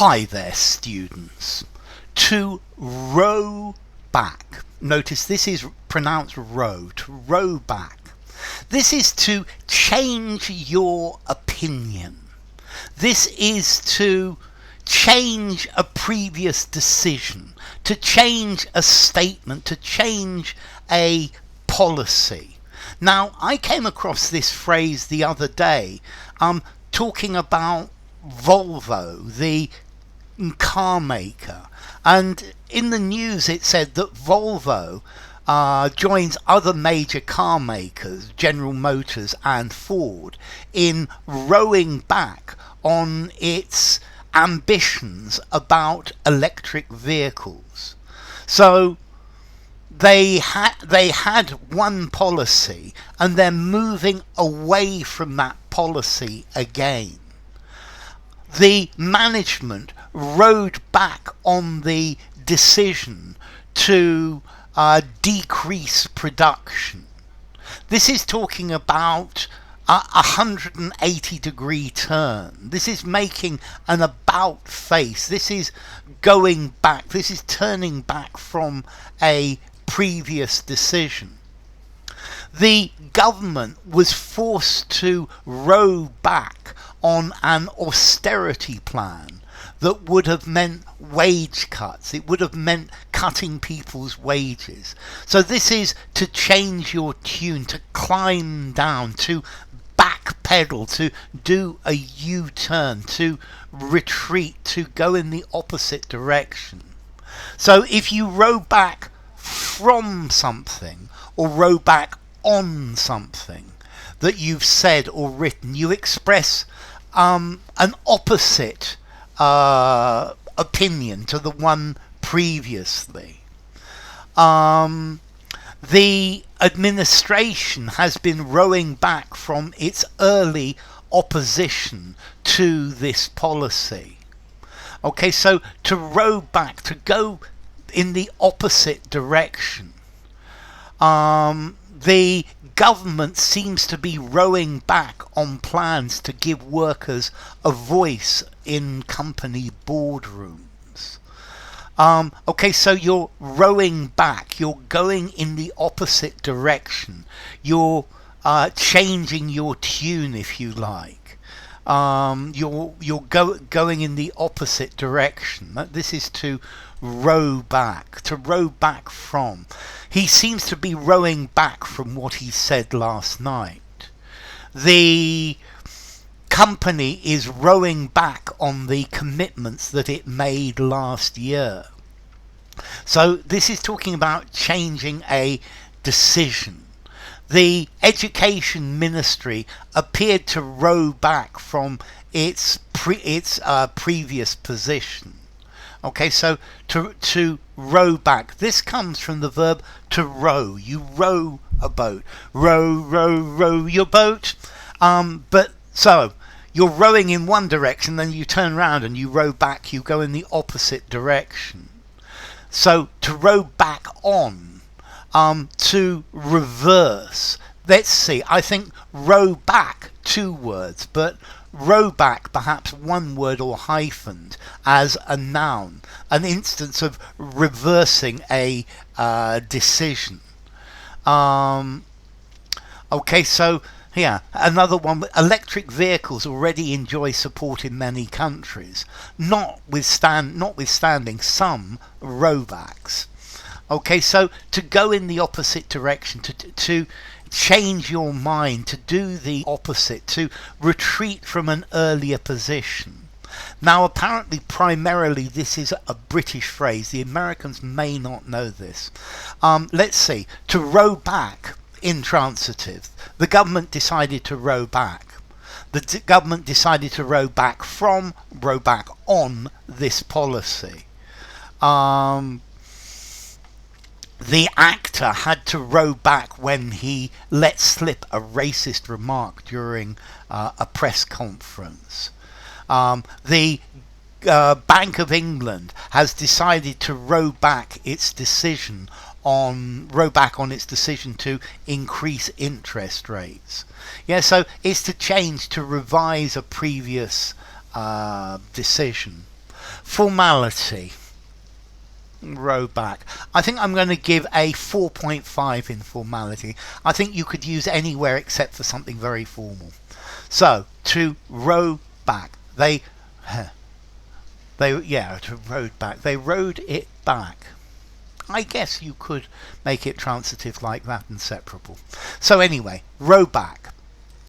Hi there, students. To row back. Notice this is pronounced row. To row back. This is to change your opinion. This is to change a previous decision, to change a statement, to change a policy. Now, I came across this phrase the other day, talking about Volvo, the car maker, and in the news it said that Volvo joins other major car makers, General Motors and Ford, in rowing back on its ambitions about electric vehicles. So they had one policy and they're moving away from that policy again. The management rode back on the decision to decrease production. This is talking about a 180-degree turn. This is making an about face. This is going back. This is turning back from a previous decision. The government was forced to row back on an austerity plan that would have meant wage cuts. It would have meant cutting people's wages. So this is to change your tune, to climb down, to backpedal, to do a U-turn, to retreat, to go in the opposite direction. So if you row back from something or row back on something that you've said or written, you express an opposite opinion to the one previously. The administration has been rowing back from its early opposition to this policy. Okay, so to row back, to go in the opposite direction. The government seems to be rowing back on plans to give workers a voice in company boardrooms. Okay, so you're rowing back, you're going in the opposite direction, you're changing your tune, if you like. You're going in the opposite direction. This is to row back from. He seems to be rowing back from what he said last night. The company is rowing back on the commitments that it made last year. So this is talking about changing a decision. The Education Ministry appeared to row back from its previous position. Okay, so to row back. This comes from the verb to row. You row a boat. Row, row, row your boat. But so you're rowing in one direction, then you turn around and you row back. You go in the opposite direction. So to row back on, to reverse. Let's see. I think row back, 2 words, but row back perhaps 1 word or hyphened as a noun, an instance of reversing a decision. Okay, so yeah, another one. Electric vehicles already enjoy support in many countries, notwithstanding some rowbacks. Okay, so to go in the opposite direction, to change your mind, to do the opposite, to retreat from an earlier position. Now, apparently, primarily, this is a British phrase. The Americans may not know this. Let's see. To row back, intransitive. The government decided to row back. The government decided to row back from, row back on this policy. The actor had to row back when he let slip a racist remark during a press conference. The Bank of England has decided to row back on its decision to increase interest rates. Yeah, so it's to change, to revise a previous decision. Formality. Rowback. I think I'm going to give a 4.5 in formality. I think you could use anywhere except for something very formal. So, to row back. To rowed back. They rowed it back. I guess you could make it transitive like that and separable. So anyway, row back.